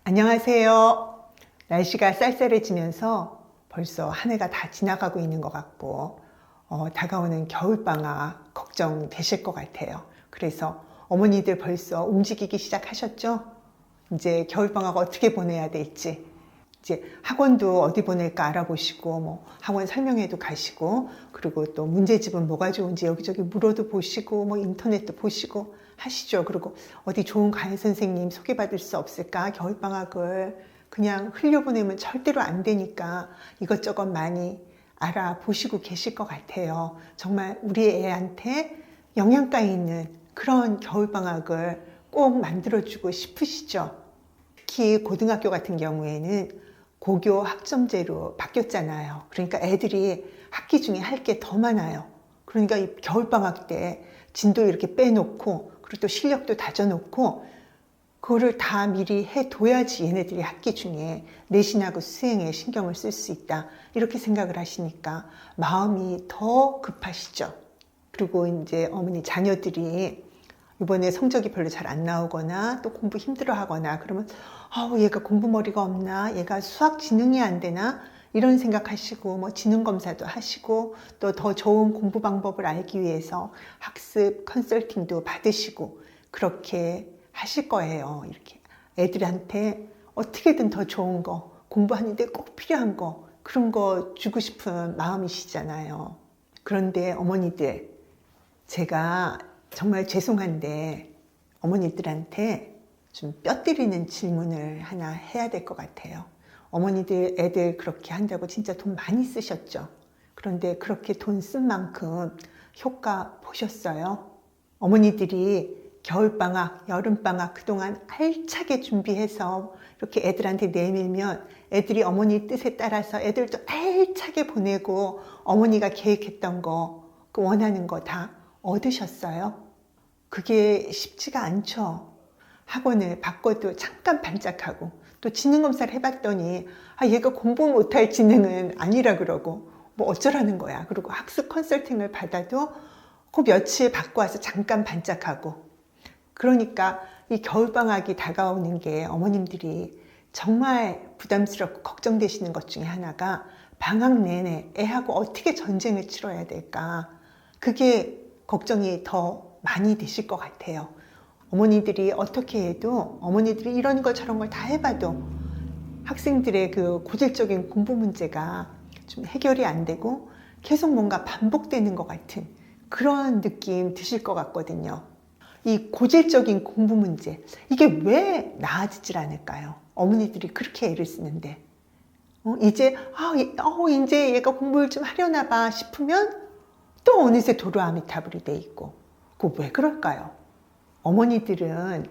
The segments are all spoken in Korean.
안녕하세요. 날씨가 쌀쌀해지면서 벌써 한 해가 다 지나가고 있는 것 같고 다가오는 겨울방학 걱정되실 것 같아요. 그래서 어머니들 벌써 움직이기 시작하셨죠? 이제 겨울방학 어떻게 보내야 될지, 이제 학원도 어디 보낼까 알아보시고, 학원 설명회도 가시고, 그리고 또 문제집은 뭐가 좋은지 여기저기 물어도 보시고, 인터넷도 보시고 하시죠. 그리고 어디 좋은 과외 선생님 소개받을 수 없을까? 겨울방학을 그냥 흘려보내면 절대로 안 되니까 이것저것 많이 알아보시고 계실 것 같아요. 정말 우리 애한테 영양가 있는 그런 겨울방학을 꼭 만들어주고 싶으시죠? 특히 고등학교 같은 경우에는 고교 학점제로 바뀌었잖아요. 그러니까 애들이 학기 중에 할 게 더 많아요. 그러니까 이 겨울방학 때 진도 이렇게 빼놓고, 그리고 또 실력도 다져놓고, 그거를 다 미리 해둬야지 얘네들이 학기 중에 내신하고 수행에 신경을 쓸 수 있다. 이렇게 생각을 하시니까 마음이 더 급하시죠. 그리고 이제 어머니 자녀들이 이번에 성적이 별로 잘 안 나오거나 또 공부 힘들어 하거나 그러면 얘가 공부머리가 없나, 얘가 수학 지능이 안 되나, 이런 생각하시고 지능 검사도 하시고 또 더 좋은 공부 방법을 알기 위해서 학습 컨설팅도 받으시고 그렇게 하실 거예요. 이렇게 애들한테 어떻게든 더 좋은 거, 공부하는데 꼭 필요한 거, 그런 거 주고 싶은 마음이시잖아요. 그런데 어머니들, 제가 정말 죄송한데 어머니들한테 좀 뼈 때리는 질문을 하나 해야 될 것 같아요. 어머니들 애들 그렇게 한다고 진짜 돈 많이 쓰셨죠? 그런데 그렇게 돈 쓴 만큼 효과 보셨어요? 어머니들이 겨울방학, 여름방학 그동안 알차게 준비해서 이렇게 애들한테 내밀면 애들이 어머니 뜻에 따라서 애들도 알차게 보내고 어머니가 계획했던 거, 그 원하는 거 다 얻으셨어요? 그게 쉽지가 않죠. 학원을 바꿔도 잠깐 반짝하고 또 지능검사를 해봤더니 얘가 공부 못할 지능은 아니라 그러고 어쩌라는 거야. 그리고 학습 컨설팅을 받아도 그 며칠 받고 와서 잠깐 반짝하고. 그러니까 이 겨울방학이 다가오는 게 어머님들이 정말 부담스럽고 걱정되시는 것 중에 하나가 방학 내내 애하고 어떻게 전쟁을 치러야 될까. 그게 걱정이 더 많이 되실 것 같아요. 어머니들이 어떻게 해도, 어머니들이 이런 걸 저런 걸 다 해봐도 학생들의 그 고질적인 공부 문제가 좀 해결이 안 되고 계속 뭔가 반복되는 것 같은 그런 느낌 드실 것 같거든요. 이 고질적인 공부 문제, 이게 왜 나아지질 않을까요? 어머니들이 그렇게 애를 쓰는데 이제 이제 얘가 공부를 좀 하려나 봐 싶으면 또 어느새 도로아미타불이 돼 있고. 그거 왜 그럴까요? 어머니들은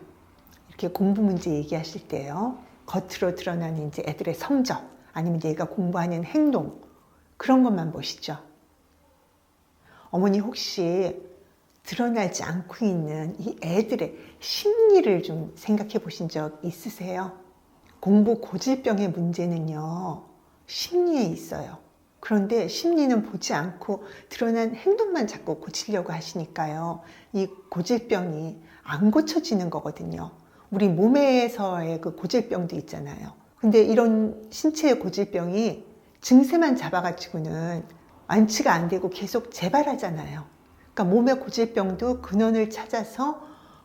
이렇게 공부 문제 얘기하실 때요, 겉으로 드러나는 이제 애들의 성적, 아니면 얘가 공부하는 행동, 그런 것만 보시죠. 어머니 혹시 드러나지 않고 있는 이 애들의 심리를 좀 생각해 보신 적 있으세요? 공부 고질병의 문제는요, 심리에 있어요. 그런데 심리는 보지 않고 드러난 행동만 자꾸 고치려고 하시니까요, 이 고질병이 안 고쳐지는 거거든요. 우리 몸에서의 그 고질병도 있잖아요. 근데 이런 신체의 고질병이 증세만 잡아가지고는 완치가 안 되고 계속 재발하잖아요. 그러니까 몸의 고질병도 근원을 찾아서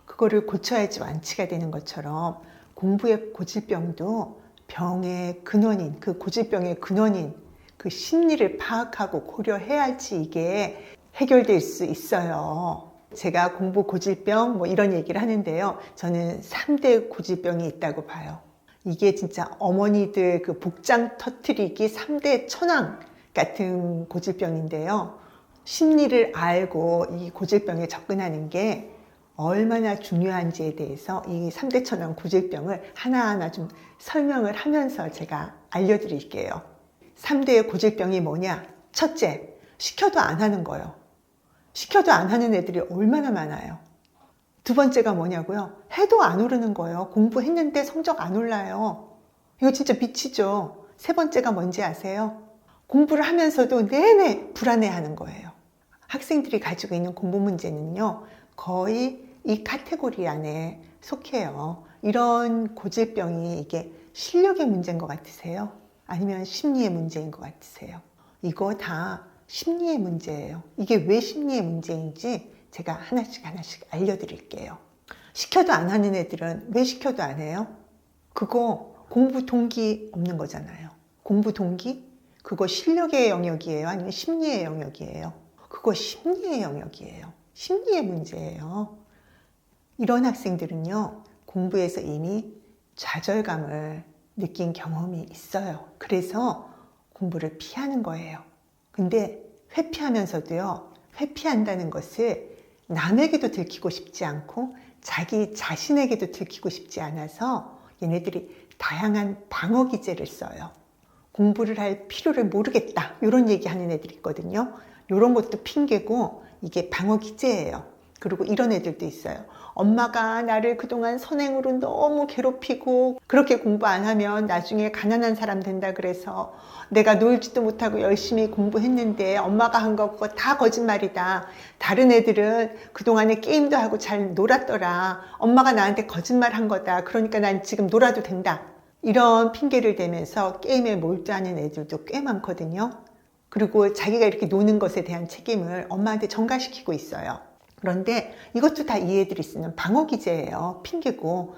그거를 고쳐야지 완치가 되는 것처럼 공부의 고질병도 병의 근원인, 그 고질병의 근원인 그 심리를 파악하고 고려해야지 이게 해결될 수 있어요. 제가 공부 고질병 이런 얘기를 하는데요, 저는 3대 고질병이 있다고 봐요. 이게 진짜 어머니들 그 복장 터트리기 3대 천왕 같은 고질병인데요, 심리를 알고 이 고질병에 접근하는 게 얼마나 중요한지에 대해서 이 3대 천왕 고질병을 하나하나 좀 설명을 하면서 제가 알려드릴게요. 3대의 고질병이 뭐냐? 첫째, 시켜도 안 하는 거예요. 시켜도 안 하는 애들이 얼마나 많아요. 두 번째가 뭐냐고요? 해도 안 오르는 거예요. 공부했는데 성적 안 올라요. 이거 진짜 미치죠. 세 번째가 뭔지 아세요? 공부를 하면서도 내내 불안해하는 거예요. 학생들이 가지고 있는 공부 문제는요, 거의 이 카테고리 안에 속해요. 이런 고질병이 이게 실력의 문제인 것 같으세요? 아니면 심리의 문제인 것 같으세요? 이거 다 심리의 문제예요. 이게 왜 심리의 문제인지 제가 하나씩 알려드릴게요. 시켜도 안 하는 애들은 왜 시켜도 안 해요? 그거 공부 동기 없는 거잖아요. 공부 동기? 그거 실력의 영역이에요? 아니면 심리의 영역이에요? 그거 심리의 영역이에요. 심리의 문제예요. 이런 학생들은요, 공부에서 이미 좌절감을 느낀 경험이 있어요. 그래서 공부를 피하는 거예요. 근데 회피하면서도요, 회피한다는 것을 남에게도 들키고 싶지 않고 자기 자신에게도 들키고 싶지 않아서 얘네들이 다양한 방어 기제를 써요. 공부를 할 필요를 모르겠다, 이런 얘기하는 애들이 있거든요. 이런 것도 핑계고 이게 방어 기제예요. 그리고 이런 애들도 있어요. 엄마가 나를 그동안 선행으로 너무 괴롭히고 그렇게 공부 안 하면 나중에 가난한 사람 된다 그래서 내가 놀지도 못하고 열심히 공부했는데 엄마가 한 거 그거 다 거짓말이다. 다른 애들은 그동안에 게임도 하고 잘 놀았더라. 엄마가 나한테 거짓말 한 거다. 그러니까 난 지금 놀아도 된다. 이런 핑계를 대면서 게임에 몰두하는 애들도 꽤 많거든요. 그리고 자기가 이렇게 노는 것에 대한 책임을 엄마한테 전가시키고 있어요. 그런데 이것도 다 이 애들이 쓰는 방어 기제예요. 핑계고.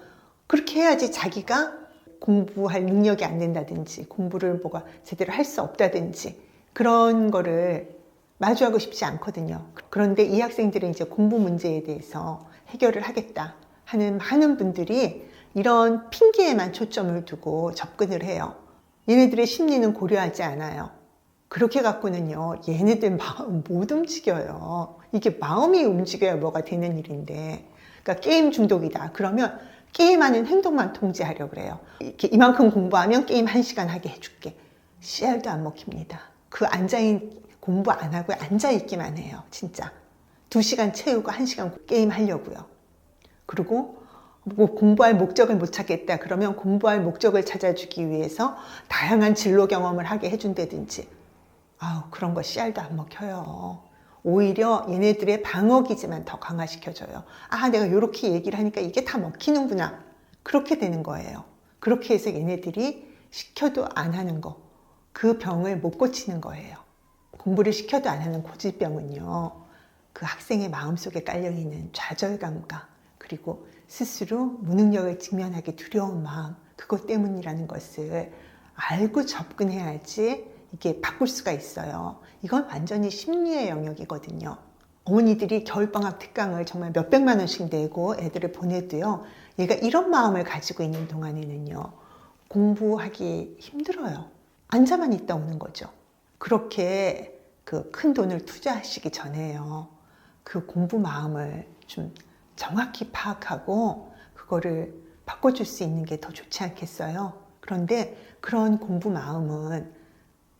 그렇게 해야지 자기가 공부할 능력이 안 된다든지 공부를 뭐가 제대로 할 수 없다든지 그런 거를 마주하고 싶지 않거든요. 그런데 이 학생들은 이제 공부 문제에 대해서 해결을 하겠다 하는 많은 분들이 이런 핑계에만 초점을 두고 접근을 해요. 얘네들의 심리는 고려하지 않아요. 그렇게 갖고는요, 얘네들 마음 못 움직여요. 이게 마음이 움직여야 뭐가 되는 일인데. 그러니까 게임 중독이다. 그러면 게임하는 행동만 통제하려고 그래요. 이렇게 이만큼 공부하면 게임 1시간 하게 해줄게. 씨알도 안 먹힙니다. 그 공부 안 하고 앉아있기만 해요. 진짜. 2시간 채우고 1시간 게임 하려고요. 그리고 뭐 공부할 목적을 못 찾겠다. 그러면 공부할 목적을 찾아주기 위해서 다양한 진로 경험을 하게 해준다든지. 그런 거 씨알도 안 먹혀요. 오히려 얘네들의 방어 기제만 더 강화시켜줘요. 내가 이렇게 얘기를 하니까 이게 다 먹히는구나. 그렇게 되는 거예요. 그렇게 해서 얘네들이 시켜도 안 하는 거, 그 병을 못 고치는 거예요. 공부를 시켜도 안 하는 고질병은요, 그 학생의 마음속에 깔려있는 좌절감과 그리고 스스로 무능력을 직면하기 두려운 마음, 그것 때문이라는 것을 알고 접근해야지 이게 바꿀 수가 있어요. 이건 완전히 심리의 영역이거든요. 어머니들이 겨울방학 특강을 정말 몇백만 원씩 내고 애들을 보내도요, 얘가 이런 마음을 가지고 있는 동안에는요, 공부하기 힘들어요. 앉아만 있다 오는 거죠. 그렇게 그 큰 돈을 투자하시기 전에요, 그 공부 마음을 좀 정확히 파악하고 그거를 바꿔줄 수 있는 게 더 좋지 않겠어요? 그런데 그런 공부 마음은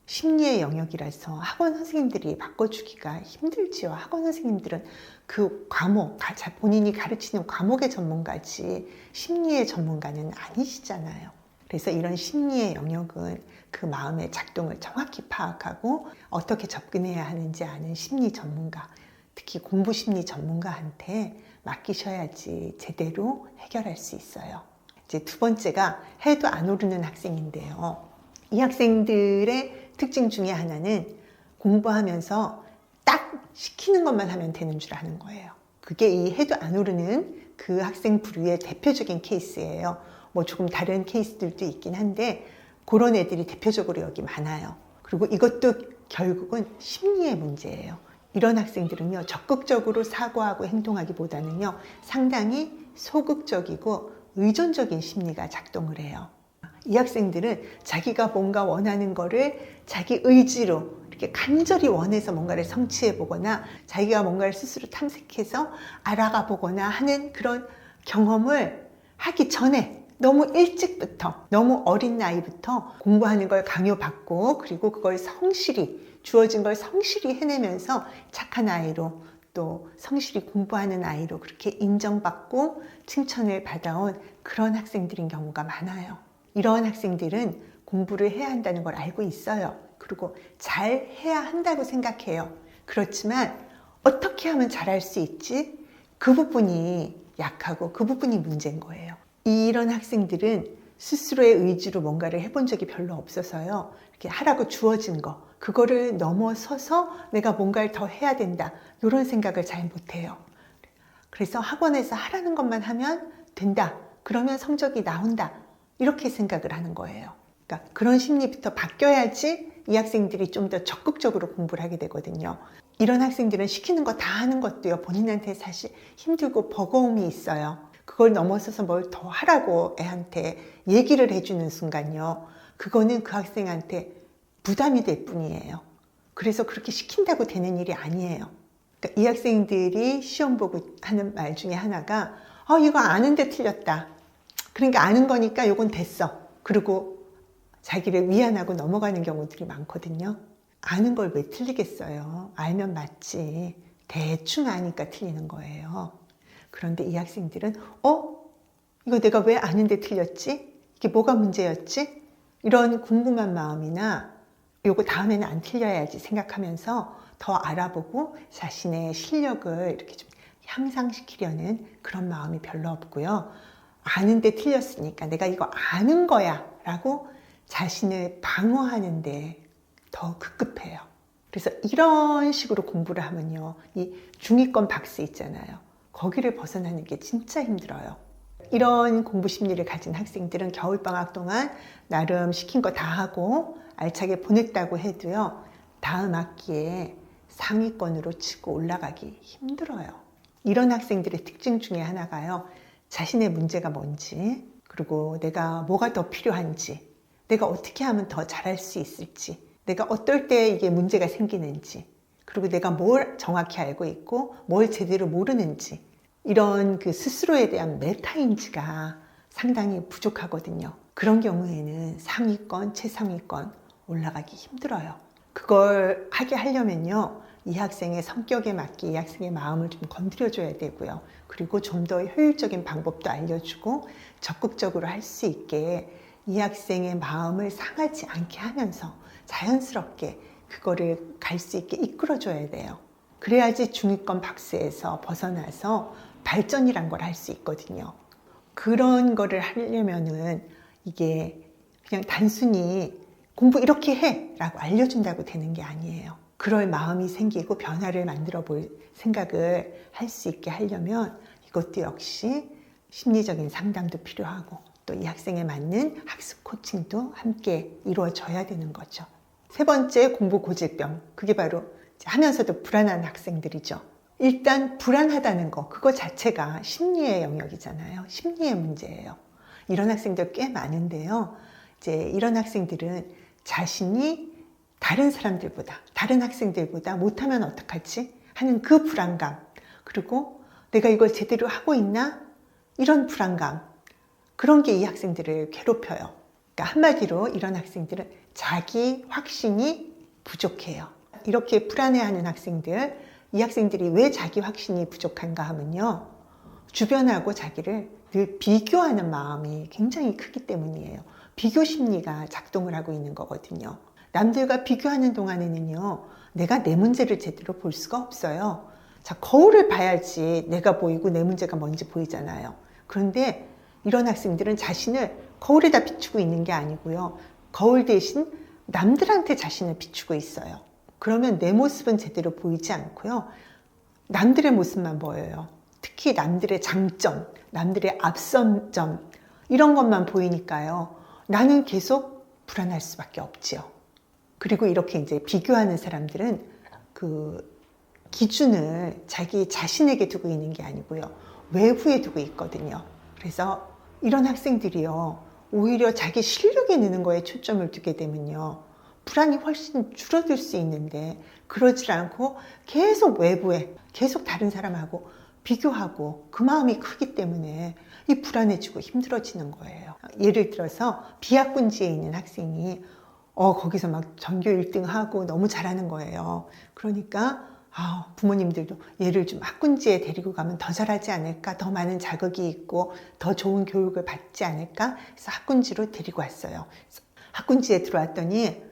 심리의 영역이라서 학원 선생님들이 바꿔주기가 힘들지요. 학원 선생님들은 그 과목, 본인이 가르치는 과목의 전문가지 심리의 전문가는 아니시잖아요. 그래서 이런 심리의 영역은 그 마음의 작동을 정확히 파악하고 어떻게 접근해야 하는지 아는 심리 전문가, 특히 공부 심리 전문가한테 맡기셔야지 제대로 해결할 수 있어요. 이제 2번째가 해도 안 오르는 학생인데요. 이 학생들의 특징 중에 하나는 공부하면서 딱 시키는 것만 하면 되는 줄 아는 거예요. 그게 이 해도 안 오르는 그 학생 부류의 대표적인 케이스예요. 뭐 조금 다른 케이스들도 있긴 한데 그런 애들이 대표적으로 여기 많아요. 그리고 이것도 결국은 심리의 문제예요. 이런 학생들은요, 적극적으로 사고하고 행동하기보다는요, 상당히 소극적이고 의존적인 심리가 작동을 해요. 이 학생들은 자기가 뭔가 원하는 거를 자기 의지로 이렇게 간절히 원해서 뭔가를 성취해 보거나 자기가 뭔가를 스스로 탐색해서 알아가 보거나 하는 그런 경험을 하기 전에 너무 일찍부터, 너무 어린 나이부터 공부하는 걸 강요받고 그리고 그걸 성실히, 주어진 걸 성실히 해내면서 착한 아이로 또 성실히 공부하는 아이로 그렇게 인정받고 칭찬을 받아온 그런 학생들인 경우가 많아요. 이런 학생들은 공부를 해야 한다는 걸 알고 있어요. 그리고 잘 해야 한다고 생각해요. 그렇지만 어떻게 하면 잘할 수 있지? 그 부분이 약하고 그 부분이 문제인 거예요. 이런 학생들은 스스로의 의지로 뭔가를 해본 적이 별로 없어서요. 이렇게 하라고 주어진 거, 그거를 넘어서서 내가 뭔가를 더 해야 된다, 이런 생각을 잘 못해요. 그래서 학원에서 하라는 것만 하면 된다, 그러면 성적이 나온다, 이렇게 생각을 하는 거예요. 그러니까 그런 심리부터 바뀌어야지 이 학생들이 좀 더 적극적으로 공부를 하게 되거든요. 이런 학생들은 시키는 거 다 하는 것도요, 본인한테 사실 힘들고 버거움이 있어요. 그걸 넘어서서 뭘 더 하라고 애한테 얘기를 해주는 순간요, 그거는 그 학생한테 부담이 될 뿐이에요. 그래서 그렇게 시킨다고 되는 일이 아니에요. 그러니까 이 학생들이 시험 보고 하는 말 중에 하나가 이거 아는데 틀렸다. 그러니까 아는 거니까 이건 됐어. 그리고 자기를 위안하고 넘어가는 경우들이 많거든요. 아는 걸 왜 틀리겠어요? 알면 맞지. 대충 아니까 틀리는 거예요. 그런데 이 학생들은 이거 내가 왜 아는데 틀렸지? 이게 뭐가 문제였지? 이런 궁금한 마음이나 요거 다음에는 안 틀려야지 생각하면서 더 알아보고 자신의 실력을 이렇게 좀 향상시키려는 그런 마음이 별로 없고요. 아는데 틀렸으니까 내가 이거 아는 거야 라고 자신을 방어하는데 더 급급해요. 그래서 이런 식으로 공부를 하면요, 이 중위권 박스 있잖아요, 거기를 벗어나는 게 진짜 힘들어요. 이런 공부 심리를 가진 학생들은 겨울방학 동안 나름 시킨 거 다 하고 알차게 보냈다고 해도요, 다음 학기에 상위권으로 치고 올라가기 힘들어요. 이런 학생들의 특징 중에 하나가요, 자신의 문제가 뭔지, 그리고 내가 뭐가 더 필요한지, 내가 어떻게 하면 더 잘할 수 있을지, 내가 어떨 때 이게 문제가 생기는지, 그리고 내가 뭘 정확히 알고 있고 뭘 제대로 모르는지, 이런 그 스스로에 대한 메타인지가 상당히 부족하거든요. 그런 경우에는 상위권, 최상위권 올라가기 힘들어요. 그걸 하게 하려면요, 이 학생의 성격에 맞게 이 학생의 마음을 좀 건드려줘야 되고요. 그리고 좀 더 효율적인 방법도 알려주고 적극적으로 할 수 있게 이 학생의 마음을 상하지 않게 하면서 자연스럽게 그거를 갈 수 있게 이끌어줘야 돼요. 그래야지 중위권 박스에서 벗어나서 발전이란 걸 할 수 있거든요. 그런 거를 하려면은 이게 그냥 단순히 공부 이렇게 해 라고 알려준다고 되는 게 아니에요. 그럴 마음이 생기고 변화를 만들어 볼 생각을 할 수 있게 하려면 이것도 역시 심리적인 상담도 필요하고 또 이 학생에 맞는 학습 코칭도 함께 이루어져야 되는 거죠. 세 번째, 공부 고질병. 그게 바로 하면서도 불안한 학생들이죠. 일단 불안하다는 거, 그거 자체가 심리의 영역이잖아요. 심리의 문제예요. 이런 학생들 꽤 많은데요. 이제 이런 학생들은 자신이 다른 사람들보다, 다른 학생들보다 못하면 어떡하지? 하는 그 불안감, 그리고 내가 이걸 제대로 하고 있나? 이런 불안감, 그런 게 이 학생들을 괴롭혀요. 그러니까 한마디로 이런 학생들은 자기 확신이 부족해요. 이렇게 불안해하는 학생들, 이 학생들이 왜 자기 확신이 부족한가 하면요, 주변하고 자기를 늘 비교하는 마음이 굉장히 크기 때문이에요. 비교 심리가 작동을 하고 있는 거거든요. 남들과 비교하는 동안에는요, 내가 내 문제를 제대로 볼 수가 없어요. 자, 거울을 봐야지 내가 보이고 내 문제가 뭔지 보이잖아요. 그런데 이런 학생들은 자신을 거울에다 비추고 있는 게 아니고요, 거울 대신 남들한테 자신을 비추고 있어요. 그러면 내 모습은 제대로 보이지 않고요, 남들의 모습만 보여요. 특히 남들의 장점, 남들의 앞선점, 이런 것만 보이니까요, 나는 계속 불안할 수밖에 없지요. 그리고 이렇게 이제 비교하는 사람들은 그 기준을 자기 자신에게 두고 있는 게 아니고요, 외부에 두고 있거든요. 그래서 이런 학생들이요, 오히려 자기 실력에 느는 거에 초점을 두게 되면요, 불안이 훨씬 줄어들 수 있는데 그러질 않고 계속 외부에, 계속 다른 사람하고 비교하고 그 마음이 크기 때문에 이 불안해지고 힘들어지는 거예요. 예를 들어서 비학군지에 있는 학생이 거기서 막 전교 1등 하고 너무 잘하는 거예요. 그러니까 부모님들도 얘를 좀 학군지에 데리고 가면 더 잘하지 않을까, 더 많은 자극이 있고 더 좋은 교육을 받지 않을까 해서 학군지로 데리고 왔어요. 학군지에 들어왔더니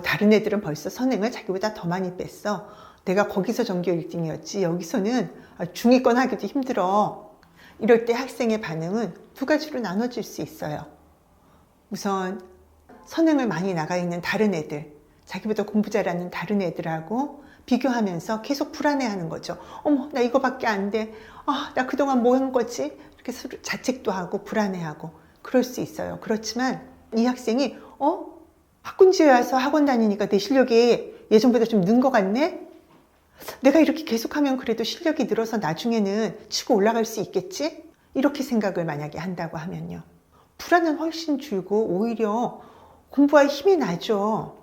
다른 애들은 벌써 선행을 자기보다 더 많이 뺐어. 내가 거기서 전교 1등이었지 여기서는 중위권 하기도 힘들어. 이럴 때 학생의 반응은 두 가지로 나눠질 수 있어요. 우선 선행을 많이 나가 있는 다른 애들, 자기보다 공부 잘하는 다른 애들하고 비교하면서 계속 불안해하는 거죠. 어머, 나 이거밖에 안 돼. 아, 나 그동안 뭐 한 거지? 이렇게 서로 자책도 하고 불안해하고 그럴 수 있어요. 그렇지만 이 학생이 학군지에 와서 학원 다니니까 내 실력이 예전보다 좀 는 것 같네? 내가 이렇게 계속하면 그래도 실력이 늘어서 나중에는 치고 올라갈 수 있겠지? 이렇게 생각을 만약에 한다고 하면요. 불안은 훨씬 줄고 오히려 공부할 힘이 나죠.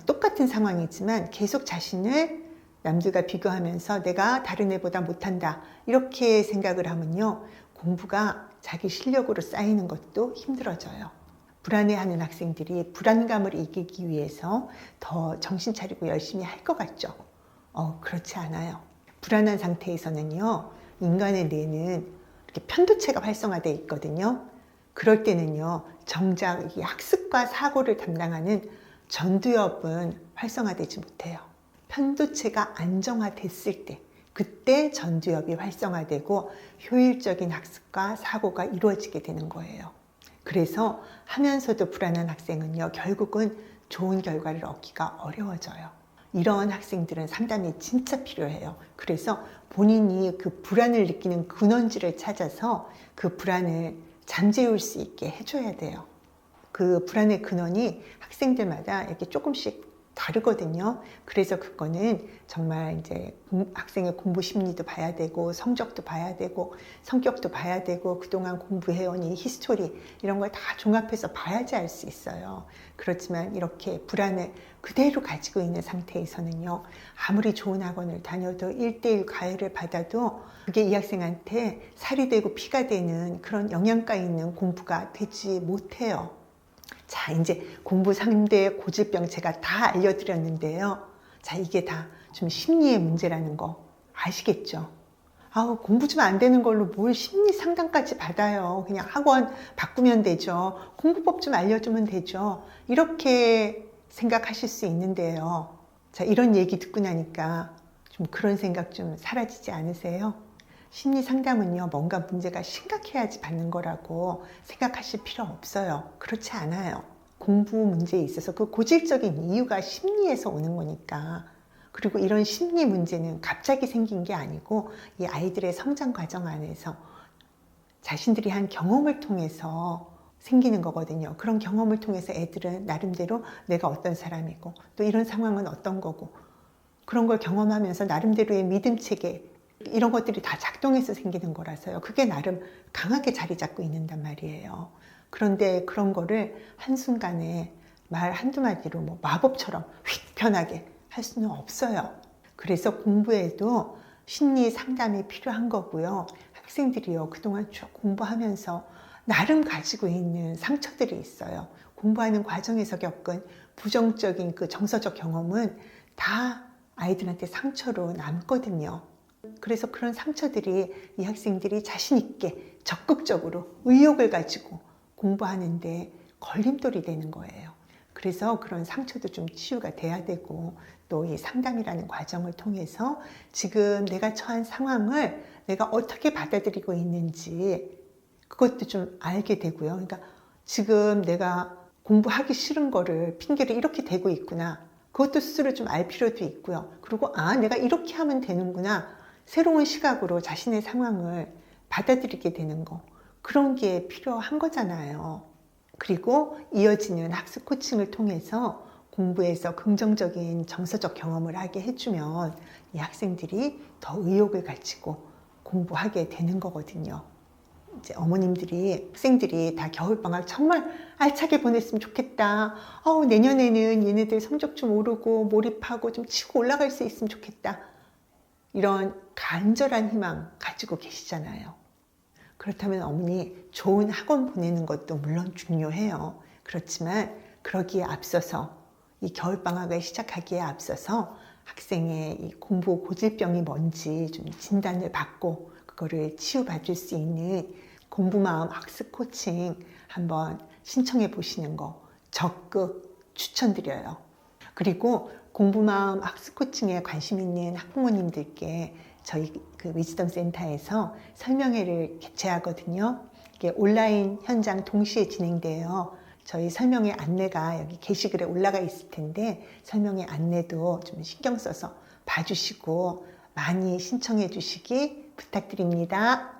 똑같은 상황이지만 계속 자신을 남들과 비교하면서 내가 다른 애보다 못한다 이렇게 생각을 하면요. 공부가 자기 실력으로 쌓이는 것도 힘들어져요. 불안해하는 학생들이 불안감을 이기기 위해서 더 정신 차리고 열심히 할 것 같죠. 그렇지 않아요. 불안한 상태에서는요, 인간의 뇌는 이렇게 편도체가 활성화되어 있거든요. 그럴 때는요, 정작 이 학습과 사고를 담당하는 전두엽은 활성화되지 못해요. 편도체가 안정화됐을 때, 그때 전두엽이 활성화되고 효율적인 학습과 사고가 이루어지게 되는 거예요. 그래서 하면서도 불안한 학생은요, 결국은 좋은 결과를 얻기가 어려워져요. 이런 학생들은 상담이 진짜 필요해요. 그래서 본인이 그 불안을 느끼는 근원지를 찾아서 그 불안을 잠재울 수 있게 해줘야 돼요. 그 불안의 근원이 학생들마다 이렇게 조금씩 다르거든요. 그래서 그거는 정말 이제 학생의 공부 심리도 봐야 되고 성적도 봐야 되고 성격도 봐야 되고 그동안 공부해온 이 히스토리 이런 걸 다 종합해서 봐야지 알 수 있어요. 그렇지만 이렇게 불안을 그대로 가지고 있는 상태에서는요. 아무리 좋은 학원을 다녀도 1:1 과외를 받아도 그게 이 학생한테 살이 되고 피가 되는 그런 영양가 있는 공부가 되지 못해요. 자, 이제 공부 3대 고질병 제가 다 알려드렸는데요. 자, 이게 다 좀 심리의 문제라는 거 아시겠죠? 공부 좀 안 되는 걸로 뭘 심리 상담까지 받아요. 그냥 학원 바꾸면 되죠. 공부법 좀 알려주면 되죠. 이렇게 생각하실 수 있는데요. 자, 이런 얘기 듣고 나니까 좀 그런 생각 좀 사라지지 않으세요? 심리 상담은요, 뭔가 문제가 심각해야지 받는 거라고 생각하실 필요 없어요. 그렇지 않아요. 공부 문제에 있어서 그 고질적인 이유가 심리에서 오는 거니까. 그리고 이런 심리 문제는 갑자기 생긴 게 아니고 이 아이들의 성장 과정 안에서 자신들이 한 경험을 통해서 생기는 거거든요. 그런 경험을 통해서 애들은 나름대로 내가 어떤 사람이고 또 이런 상황은 어떤 거고 그런 걸 경험하면서 나름대로의 믿음 체계 이런 것들이 다 작동해서 생기는 거라서요. 그게 나름 강하게 자리 잡고 있는단 말이에요. 그런데 그런 거를 한순간에 말 한두 마디로 뭐 마법처럼 휙 변하게 할 수는 없어요. 그래서 공부에도 심리 상담이 필요한 거고요. 학생들이요, 그동안 쭉 공부하면서 나름 가지고 있는 상처들이 있어요. 공부하는 과정에서 겪은 부정적인 그 정서적 경험은 다 아이들한테 상처로 남거든요. 그래서 그런 상처들이 이 학생들이 자신 있게 적극적으로 의욕을 가지고 공부하는데 걸림돌이 되는 거예요. 그래서 그런 상처도 좀 치유가 돼야 되고 또 이 상담이라는 과정을 통해서 지금 내가 처한 상황을 내가 어떻게 받아들이고 있는지 그것도 좀 알게 되고요. 그러니까 지금 내가 공부하기 싫은 거를 핑계를 이렇게 대고 있구나. 그것도 스스로 좀 알 필요도 있고요. 그리고 내가 이렇게 하면 되는구나. 새로운 시각으로 자신의 상황을 받아들이게 되는 거. 그런 게 필요한 거잖아요. 그리고 이어지는 학습 코칭을 통해서 공부에서 긍정적인 정서적 경험을 하게 해주면 이 학생들이 더 의욕을 가지고 공부하게 되는 거거든요. 이제 어머님들이 학생들이 다 겨울방학 정말 알차게 보냈으면 좋겠다. 내년에는 얘네들 성적 좀 오르고 몰입하고 좀 치고 올라갈 수 있으면 좋겠다. 이런 간절한 희망 가지고 계시잖아요. 그렇다면 어머니 좋은 학원 보내는 것도 물론 중요해요. 그렇지만 그러기에 앞서서 이 겨울방학을 시작하기에 앞서서 학생의 이 공부 고질병이 뭔지 좀 진단을 받고 그거를 치유받을 수 있는 공부마음 학습 코칭 한번 신청해 보시는 거 적극 추천드려요. 그리고 공부마음 학습 코칭에 관심 있는 학부모님들께 저희 그 위즈덤 센터에서 설명회를 개최하거든요. 이게 온라인 현장 동시에 진행돼요. 저희 설명의 안내가 여기 게시글에 올라가 있을 텐데 설명의 안내도 좀 신경 써서 봐주시고 많이 신청해 주시기 부탁드립니다.